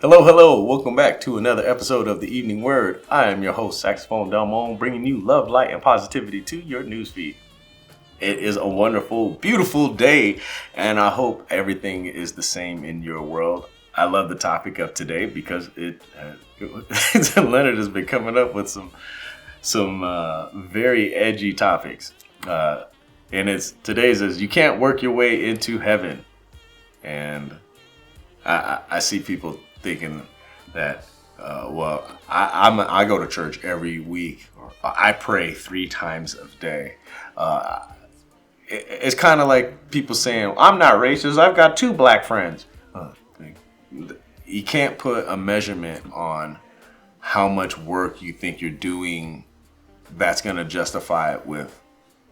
Hello, hello. Welcome back to another episode of the Evening Word. I am your host, Saxophone Delmon, bringing you love, light, and positivity to your newsfeed. It is a wonderful, beautiful day, and I hope everything is the same in your world. I love the topic of today because Leonard has been coming up with some very edgy topics. And today's is you can't work your way into heaven. And I see people thinking that, I go to church every week, or I pray 3 times a day. It's kind of like people saying, I'm not racist, I've got 2 black friends. You can't put a measurement on how much work you think you're doing that's going to justify it with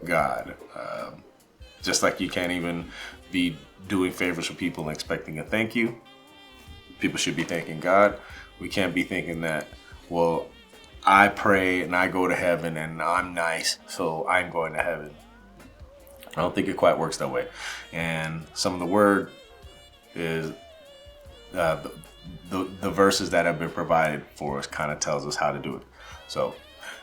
God. Just like you can't even be doing favors for people and expecting a thank you. People should be thanking God. We can't be thinking that, well, I pray and I go to heaven and I'm nice, so I'm going to heaven. I don't think it quite works that way. And some of the word is the verses that have been provided for us kind of tells us how to do it. So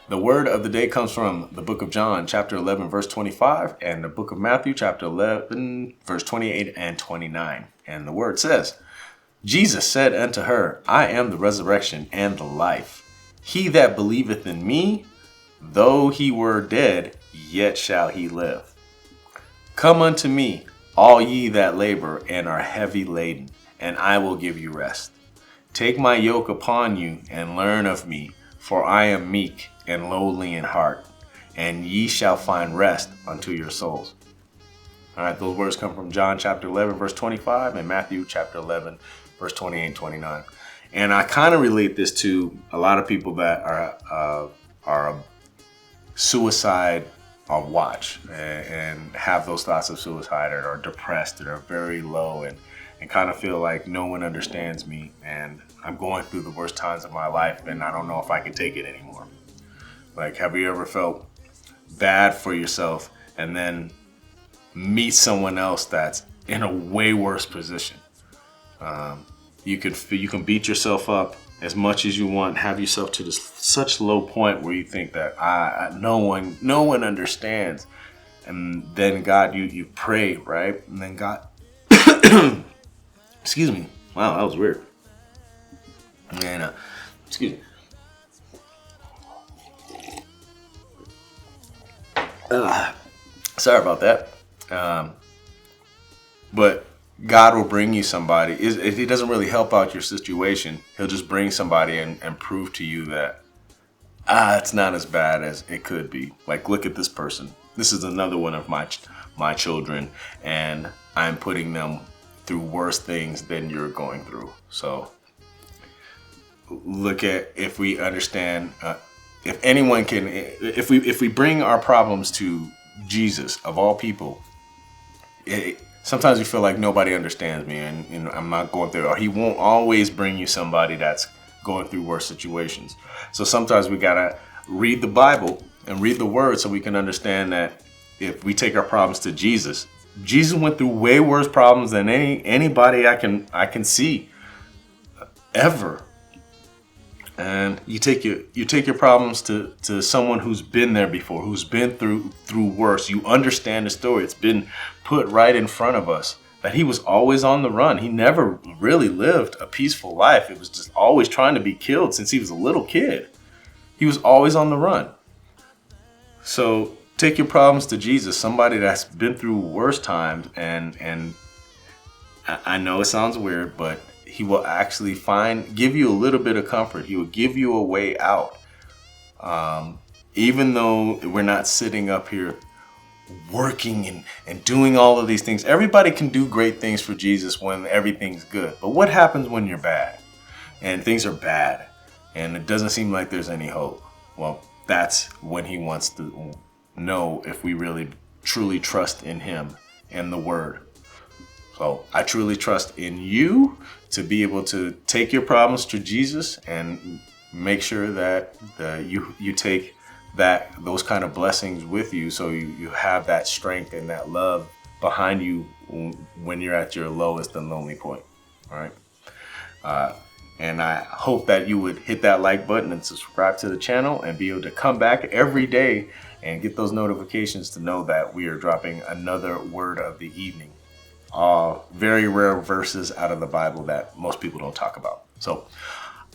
the word of the day comes from the book of John, chapter 11, verse 25, and the book of Matthew, chapter 11, verse 28 and 29. And the word says, Jesus said unto her, I am the resurrection and the life. He that believeth in me, though he were dead, yet shall he live. Come unto me, all ye that labor and are heavy laden, and I will give you rest. Take my yoke upon you and learn of me, for I am meek and lowly in heart, and ye shall find rest unto your souls. All right, those words come from John chapter 11, verse 25, and Matthew chapter 11, verse 28 and 29. And I kind of relate this to a lot of people that are suicide on watch and have those thoughts of suicide and are depressed and are very low and kind of feel like no one understands me and I'm going through the worst times of my life and I don't know if I can take it anymore. Like, have you ever felt bad for yourself and then meet someone else that's in a way worse position? You can beat yourself up as much as you want, have yourself to such low point where you think that no one understands, and then God, you pray, right, and then God, excuse me, wow, that was weird, and excuse me. Sorry about that. But God will bring you somebody. If he doesn't really help out your situation, he'll just bring somebody and prove to you that it's not as bad as it could be. Like, look at this person. This is another one of my children, and I'm putting them through worse things than you're going through. So look at, if we understand, if anyone can, if we bring our problems to Jesus of all people, sometimes you feel like nobody understands me and I'm not going through, or he won't always bring you somebody that's going through worse situations. So sometimes we gotta read the Bible and read the word so we can understand that if we take our problems to Jesus, Jesus went through way worse problems than anybody I can see ever. And you take your problems to someone who's been there before, who's been through worse. You understand the story. It's been put right in front of us that he was always on the run. He never really lived a peaceful life. It was just always trying to be killed since he was a little kid. He was always on the run. So take your problems to Jesus, somebody that's been through worse times, and I know it sounds weird, but he will actually give you a little bit of comfort. He will give you a way out. Even though we're not sitting up here working and doing all of these things. Everybody can do great things for Jesus when everything's good. But what happens when you're bad and things are bad and it doesn't seem like there's any hope? Well, that's when he wants to know if we really truly trust in him and the word. So I truly trust in you to be able to take your problems to Jesus and make sure that you take those kind of blessings with you, so you have that strength and that love behind you when you're at your lowest and lonely point. All right. And I hope that you would hit that like button and subscribe to the channel and be able to come back every day and get those notifications to know that we are dropping another word of the evening. Very rare verses out of the Bible that most people don't talk about. So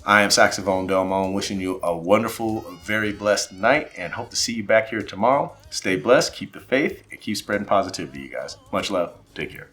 I am Saxophone Delmon, wishing you a wonderful, very blessed night, and hope to see you back here tomorrow. Stay blessed, keep the faith, and keep spreading positivity, you guys. Much love. Take care.